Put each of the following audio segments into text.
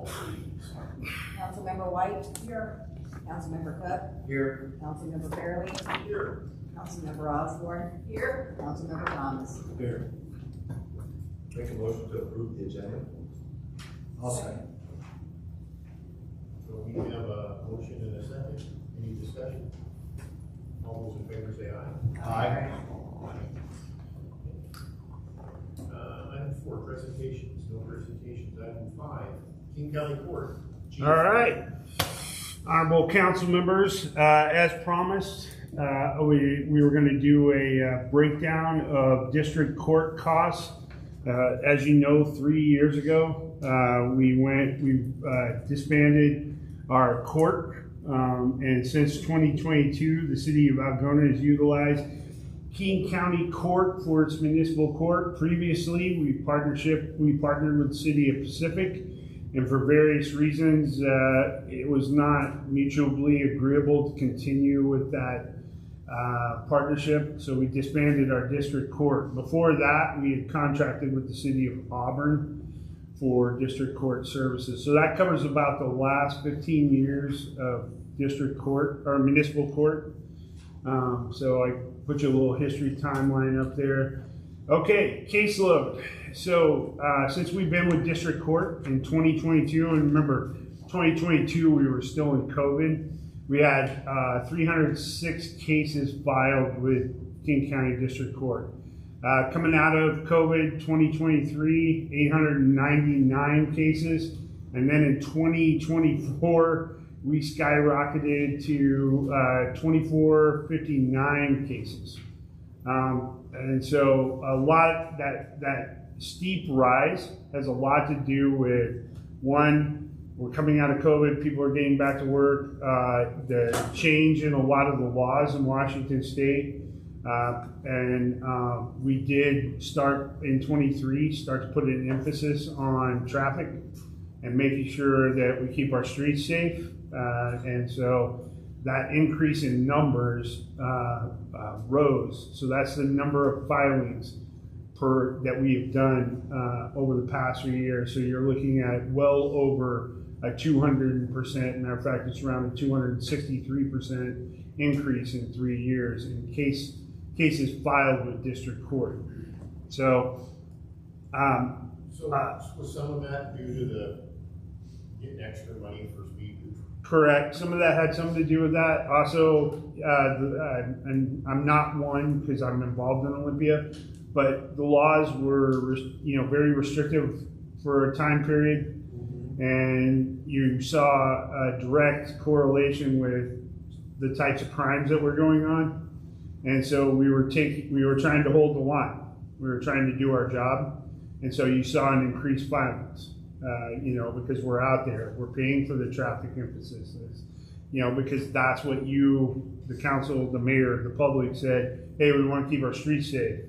please. Councilmember White. Here. Councilmember Cook. Here. Councilmember Fairley. Here. Councilmember Osborne. Here. Councilmember Thomas. Here. Make a motion to approve the agenda. I'll second. So we have a motion and a second. Any discussion? All those in favor say aye. Aye. Item 4, presentations. No presentations. Item 5, King County Court. Chief. All right, honorable council members, as promised, we were going to do a breakdown of district court costs. As you know, 3 years ago, we disbanded our court, and since 2022, the city of Algona has utilized King County Court for its municipal court. Previously, we partnered with the city of Pacific, and for various reasons, it was not mutually agreeable to continue with that partnership, so we disbanded our district court. Before that, we had contracted with the city of Auburn for district court services. So that covers about the last 15 years of district court or municipal court. So I put you a little history timeline up there. Okay, caseload. So since we've been with district court in 2022, and remember 2022 we were still in COVID, we had 306 cases filed with King County District Court. Coming out of COVID 2023, 899 cases, and then in 2024 we skyrocketed to 2459 cases. And so a lot that steep rise has a lot to do with, one, we're coming out of COVID, people are getting back to work, the change in a lot of the laws in Washington State, and we did start in 23, start to put an emphasis on traffic and making sure that we keep our streets safe. And so that increase in numbers rose. So that's the number of filings that we have done over the past 3 years. So you're looking at well over a 200%, matter of fact, it's around a 263% increase in 3 years in cases filed with district court. So, was some of that due to the getting extra money for speed control? Correct. Some of that had something to do with that. Also, and I'm not one because I'm involved in Olympia, but the laws were, very restrictive for a time period, and you saw a direct correlation with the types of crimes that were going on, and so we were trying to hold the line. We were trying to do our job, and so you saw an increased violence. Because we're out there, we're paying for the traffic emphasis, because that's what the council, the mayor, the public said, hey, we want to keep our streets safe.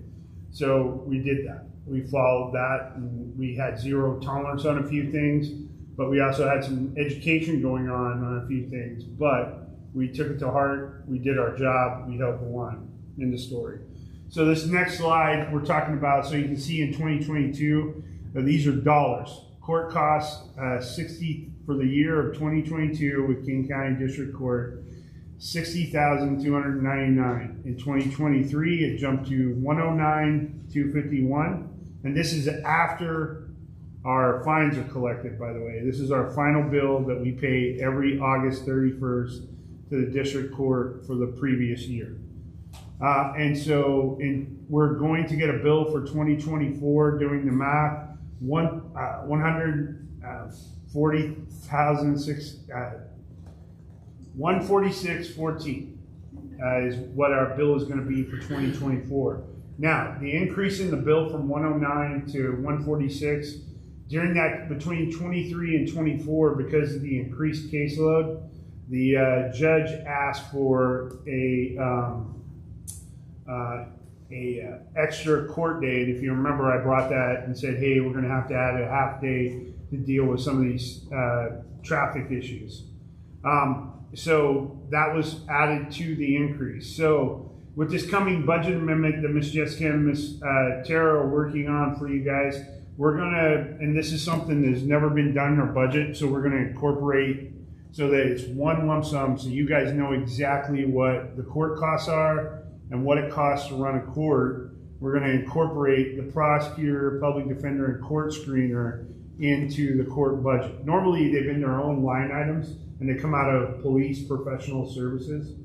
So we did that. We followed that, and we had zero tolerance on a few things, but we also had some education going on a few things, but we took it to heart, we did our job, we held the line in the story. So this next slide we're talking about, so you can see in 2022, these are dollars. Court costs, 60 for the year of 2022 with King County District Court, $60,299. In 2023, it jumped to $109,251, and this is after our fines are collected. By the way, this is our final bill that we pay every August 31st to the District Court for the previous year. And so we're going to get a bill for 2024. Doing the math. 146.14 is what our bill is going to be for 2024. Now, the increase in the bill from 109 to 146 during that between 23 and 24, because of the increased caseload, the judge asked for a extra court day. And if you remember, I brought that and said, hey, we're going to have to add a half day to deal with some of these traffic issues. So that was added to the increase. So with this coming budget amendment that Ms. Jessica and Ms. Tara are working on for you guys, we're gonna, and this is something that's never been done in our budget, so we're gonna incorporate so that it's one lump sum, so you guys know exactly what the court costs are and what it costs to run a court. We're gonna incorporate the prosecutor, public defender, and court screener into the court budget. Normally, they've been their own line items, and they come out of police professional services.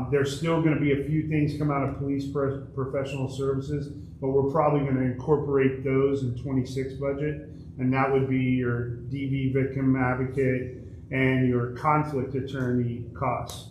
There's still gonna be a few things come out of police professional services, but we're probably gonna incorporate those in 26 budget, and that would be your DV victim advocate and your conflict attorney costs.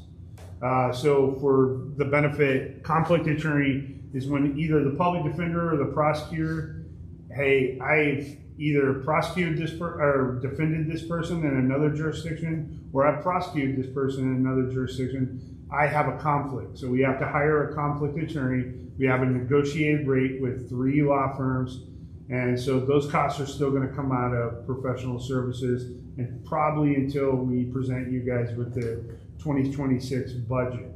So for the benefit, conflict attorney is when either the public defender or the prosecutor, hey, I've either prosecuted this or defended this person in another jurisdiction, or I've prosecuted this person in another jurisdiction. I have a conflict, so we have to hire a conflict attorney. We have a negotiated rate with 3 law firms, and so those costs are still going to come out of professional services, and probably until we present you guys with the 2026 budget.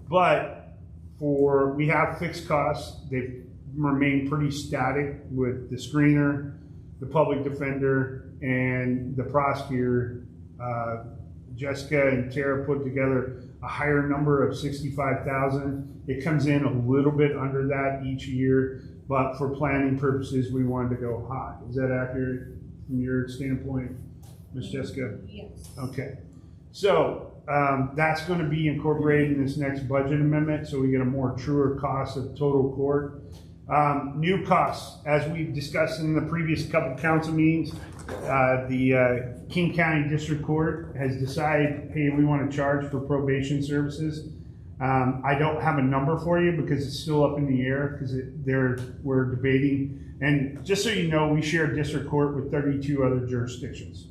But we have fixed costs. They've remained pretty static with the screener, the public defender, and the prosecutor. Jessica and Tara put together a higher number of 65,000. It comes in a little bit under that each year, but for planning purposes, we wanted to go high. Is that accurate from your standpoint, Ms. Jessica? Yes. Okay. So that's going to be incorporated in this next budget amendment, so we get a more truer cost of total court. New costs, as we've discussed in the previous couple council meetings, the King County District Court has decided, hey, we want to charge for probation services. I don't have a number for you because it's still up in the air because we're debating. And just so you know, we share district court with 32 other jurisdictions.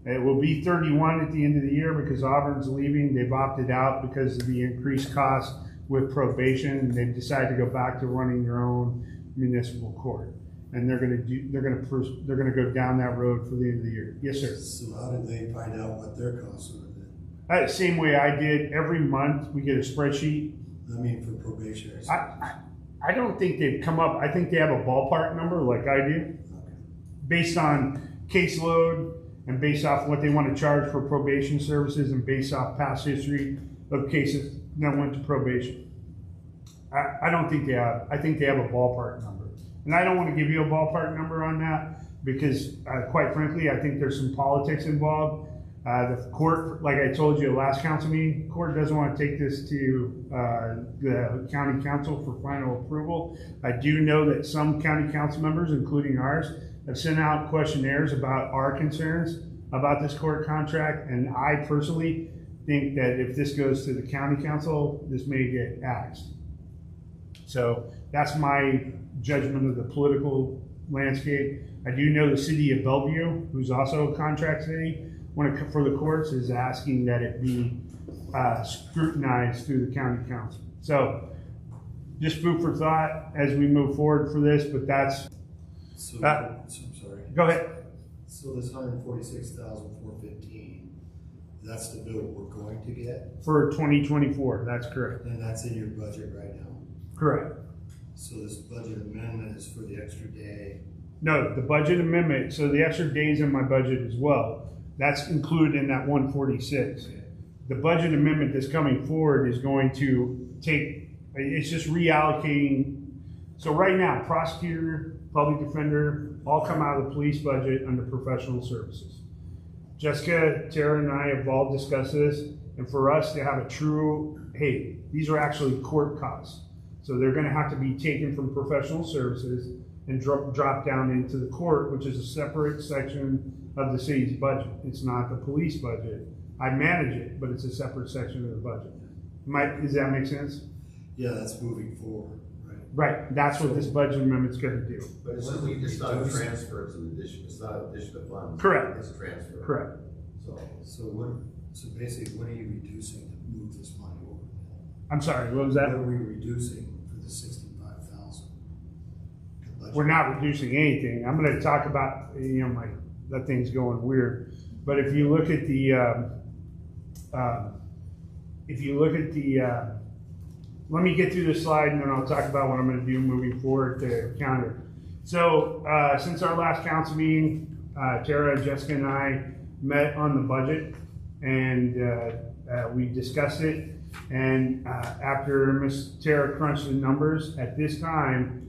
It will be 31 at the end of the year because Auburn's leaving. They've opted out because of the increased cost with probation, and they've decided to go back to running their own municipal court. And they're going to go down that road for the end of the year. Yes, sir. So how did they find out what their costs were then? Same way I did. Every month we get a spreadsheet. I mean, for probationers. I don't think they've come up. I think they have a ballpark number like I do, Okay. based on caseload and based off what they want to charge for probation services and based off past history of cases that went to probation. I don't think they have. I think they have a ballpark number. And I don't want to give you a ballpark number on that because, quite frankly, I think there's some politics involved. The court, like I told you last council meeting, the court doesn't want to take this to the county council for final approval. I do know that some county council members, including ours, have sent out questionnaires about our concerns about this court contract. And I personally think that if this goes to the county council, this may get axed. So that's my judgment of the political landscape. I do know the city of Bellevue, who's also a contract city, for the courts, is asking that it be scrutinized through the county council. So just food for thought as we move forward for this, but that's, So I'm sorry. go ahead. So this 146,415, that's the bill we're going to get, For 2024, that's correct. and that's in your budget right now. Correct. So this budget amendment is for the extra day. No, the budget amendment, so the extra days in my budget as well, that's included in that 146. The budget amendment that's coming forward is going to it's just reallocating. So right now, prosecutor, public defender, all come out of the police budget under professional services. Jessica, Tara, and I have all discussed this, and for us to have a true, hey, these are actually court costs. So they're going to have to be taken from professional services and drop down into the court, which is a separate section of the city's budget. It's not the police budget. I manage it, but it's a separate section of the budget. Does that make sense? Yeah, that's moving forward, right? Right. That's what this budget amendment's going to do. But it's not a transfer, it's an addition, it's not an addition of funds. Correct. It's a transfer. Correct. So basically, what are you reducing to move this money over? I'm sorry, what was What that? are we reducing for the 65,000? We're not reducing anything. I'm going to talk about, that thing's going weird. But if you look at let me get through the slide and then I'll talk about what I'm going to do moving forward to counter. So, since our last council meeting, Tara, Jessica, and I met on the budget, and we discussed it. And after Ms. Tara crunched the numbers, at this time,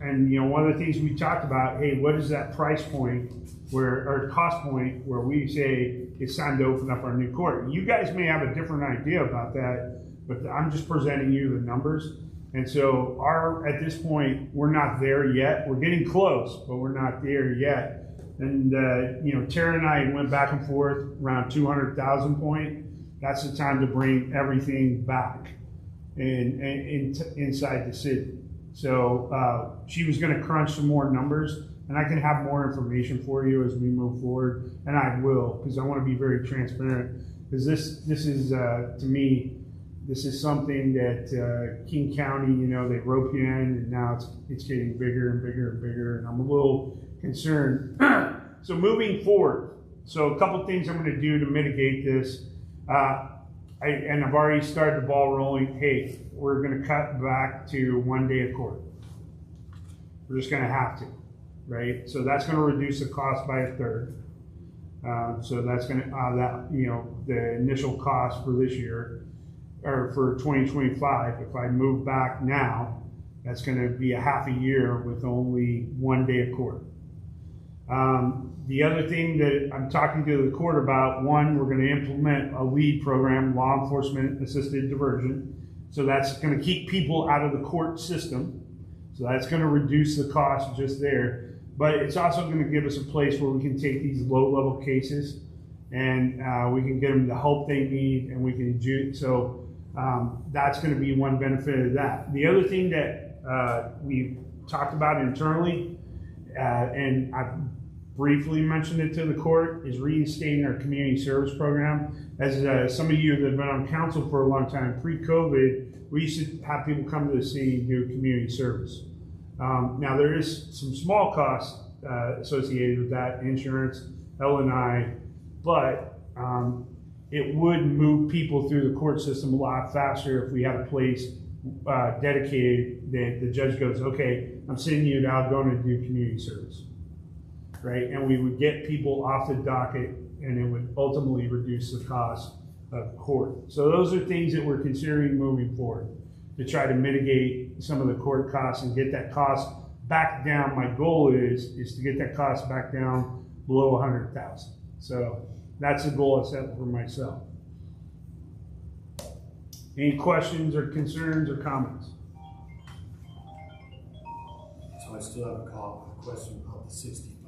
and one of the things we talked about, hey, what is that price point or cost point where we say it's time to open up our new court? You guys may have a different idea about that, but I'm just presenting you the numbers. And so at this point, we're not there yet. We're getting close, but we're not there yet. And, Tara and I went back and forth around 200,000 point. That's the time to bring everything back inside the city. So she was going to crunch some more numbers, and I can have more information for you as we move forward, and I will, because I want to be very transparent. Because this is to me, this is something that King County, they rope you in, and now it's getting bigger and bigger and bigger, and I'm a little concerned. So moving forward, a couple things I'm going to do to mitigate this. I've already started the ball rolling. Hey, we're going to cut back to 1 day of court. We're just going to have to, right? So that's going to reduce the cost by a third. So that's going to, the initial cost for this year, or for 2025, if I move back now, that's going to be a half a year with only 1 day of court. The other thing that I'm talking to the court about, one, we're going to implement a LEAD program, law enforcement assisted diversion. So that's going to keep people out of the court system. So that's going to reduce the cost just there. But it's also going to give us a place where we can take these low-level cases and we can get them the help they need, and we can do so. That's going to be one benefit of that. The other thing that we talked about internally, and I've briefly mentioned it to the court, is reinstating our community service program. As some of you that have been on council for a long time, pre-COVID, we used to have people come to the city and do community service. Now there is some small costs associated with that, insurance, L&I, but it would move people through the court system a lot faster if we had a place dedicated that the judge goes, okay, I'm sending you to Algona to do community service. Right, and we would get people off the docket, and it would ultimately reduce the cost of court. So those are things that we're considering moving forward to try to mitigate some of the court costs and get that cost back down. My goal is to get that cost back down below 100,000. So that's the goal I set for myself. Any questions or concerns or comments? So I still have a question about the 65,000.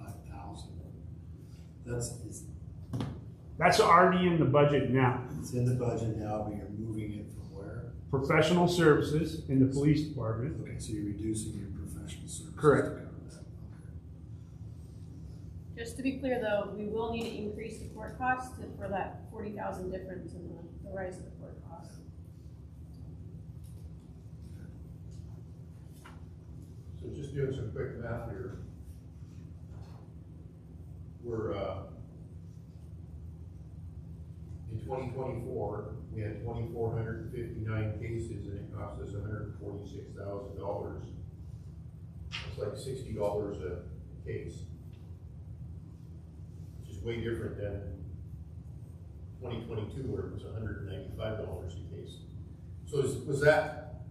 That's already in the budget now. It's in the budget now, but you're moving it from where? Professional services in the police department. Okay, so you're reducing your professional services. Correct. To cover that. Okay. Just to be clear though, we will need to increase the court costs for that 40,000 difference in the rise of the court costs. So just doing some quick math here. We're, in 2024, we had 2,459 cases, and it cost us $146,000. It's like $60 a case, which is way different than 2022, where it was $195 a case. So was that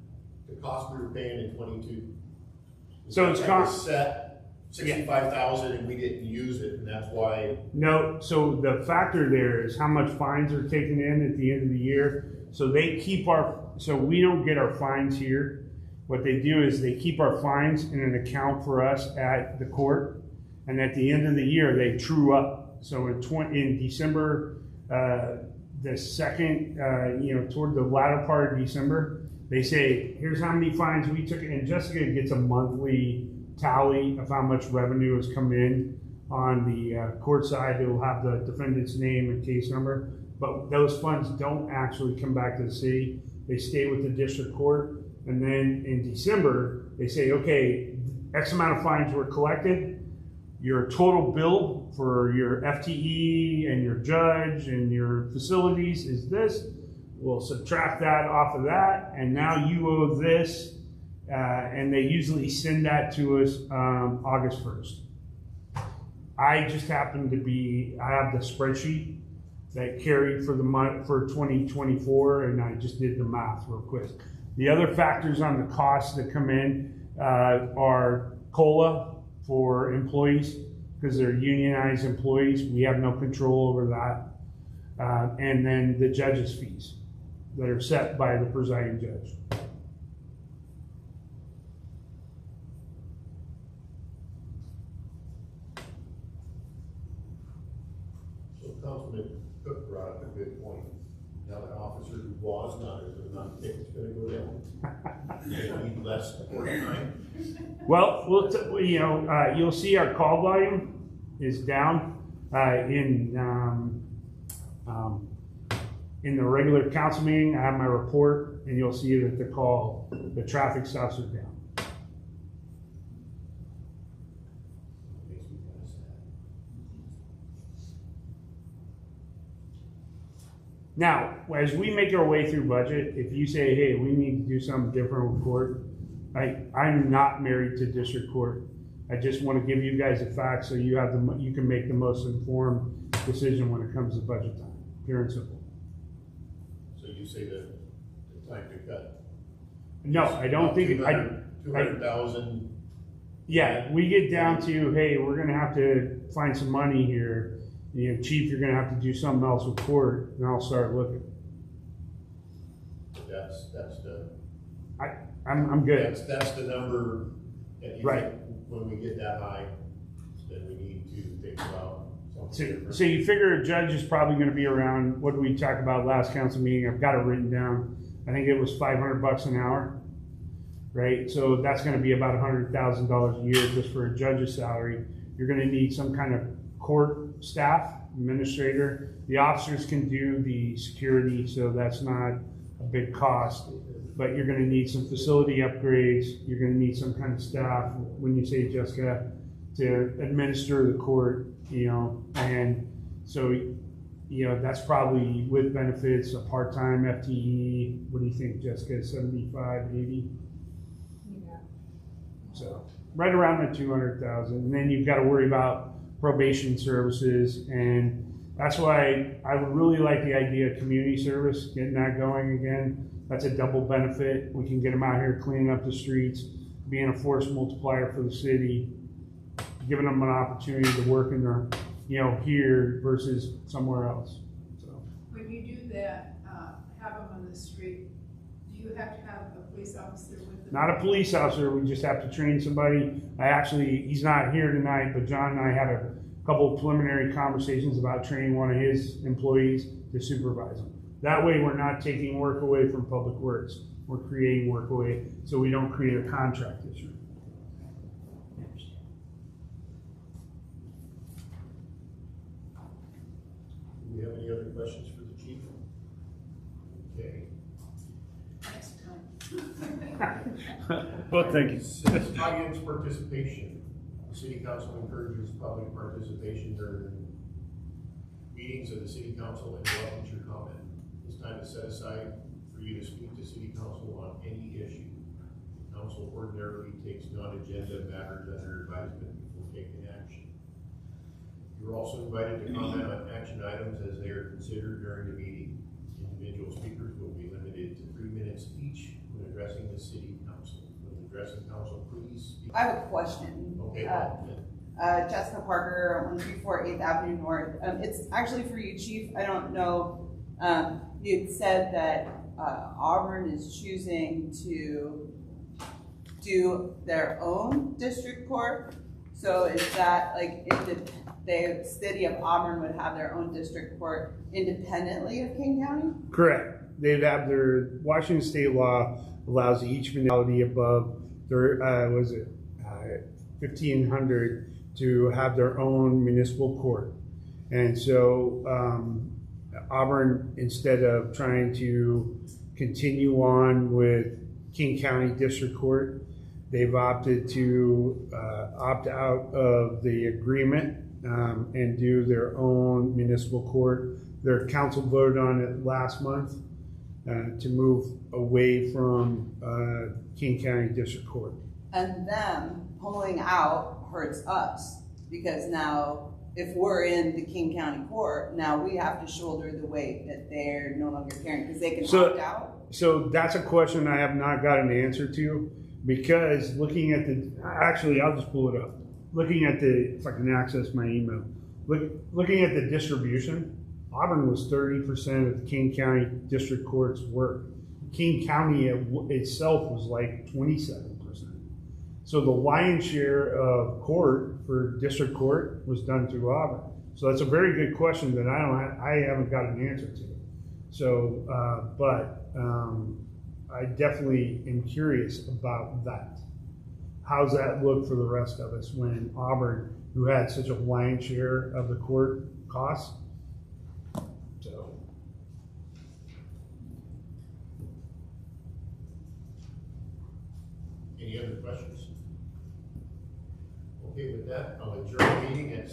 the cost we were paying in 22? So it's cost set 65,000 and we didn't use it, and that's why. No, so the factor there is how much fines are taken in at the end of the year. So they keep so we don't get our fines here. What they do is they keep our fines in an account for us at the court, and at the end of the year they true up. So in December, the second, toward the latter part of December, they say, here's how many fines we took, and Jessica gets a monthly tally of how much revenue has come in on the court side. It will have the defendant's name and case number, but those funds don't actually come back to the city. They stay with the district court, and then in December, they say, okay, X amount of fines were collected. Your total bill for your FTE and your judge and your facilities is this. We'll subtract that off of that, and now you owe this, and they usually send that to us August 1st. I just happen to I have the spreadsheet that carried for the month for 2024, and I just did the math real quick. The other factors on the costs that come in are COLA for employees, because they're unionized employees. We have no control over that. And then the judges' fees that are set by the presiding judge. So Councilman Cook brought up a good point. Now that officer who was not ticket's gonna go down. They need less court time. Well, you'll see our call volume is down in the regular council meeting. I have my report, and you'll see that the traffic stops are down. Makes me kinda sad. Now, as we make our way through budget, if you say, hey, we need to do something different with court, I'm not married to district court. I just want to give you guys the facts so you can make the most informed decision when it comes to budget time. Pure and simple. So you say that the time to cut? No, I don't think, 200,000. yeah, we get down to, hey, we're gonna have to find some money here. Chief, you're gonna have to do something else with court, and I'll start looking. That's the. I'm good. That's the number that you Right. think when we get that high, then we need to think about something So different. you figure a judge is probably gonna be around, what did we talk about last council meeting? I've got it written down. I think it was $500 an hour, right? So that's gonna be about $100,000 a year just for a judge's salary. You're gonna need some kind of court staff, administrator. The officers can do the security, so that's not a big cost. But you're gonna need some facility upgrades. You're gonna need some kind of staff, when you say, Jessica, to administer the court, and so, that's probably with benefits, a part-time FTE. What do you think, Jessica, 75, 80? Yeah. So right around the 200,000, and then you've got to worry about probation services, and that's why I would really like the idea of community service, getting that going again. That's a double benefit. We can get them out here cleaning up the streets, being a force multiplier for the city, giving them an opportunity to work in their, here versus somewhere else. So When you do that, have them on the street, do you have to have a police officer with them? not a police officer, we just have to train somebody. He's not here tonight, but John and I had a couple of preliminary conversations about training one of his employees to supervise them. That way we're not taking work away from Public Works. We're creating work away so we don't create a contract issue. Do we have any other questions for the chief? Okay. Next time. Well, thank you. Since audience participation, the city council encourages public participation during meetings of the city council and welcomes your comment. This time is set aside for you to speak to city council on any issue. The council ordinarily takes non-agenda matters under advisement before taking action. You're also invited to comment on action items as they are considered during the meeting. Individual speakers will be limited to 3 minutes each when addressing the city council. When addressing council, please speak. I have a question. Okay, Jessica Parker, 134 8th Avenue North. It's actually for you, Chief. I don't know. You had said that Auburn is choosing to do their own district court. So is that like the city of Auburn would have their own district court independently of King County? Correct. They'd have their, Washington state law allows each municipality above their, 1,500 to have their own municipal court. And so Auburn, instead of trying to continue on with King County District Court, they've opted to opt out of the agreement and do their own municipal court. Their council voted on it last month, to move away from King County District Court. And them pulling out hurts us, because now if we're in the King County Court, now we have to shoulder the weight that they're no longer carrying, because they can So- opt out. So that's a question I have not got an answer to, because looking at actually, I'll just pull it up. Looking at if I can access my email, looking at the distribution, Auburn was 30% of King County District Court's work. King County itself was like 27%. So the lion's share of court for District Court was done through Auburn. So that's a very good question that I haven't got an answer to. So, I definitely am curious about that. How's that look for the rest of us when Auburn, who had such a lion's share of the court costs? So, Any other questions? Okay, with that, I'll adjourn the meeting at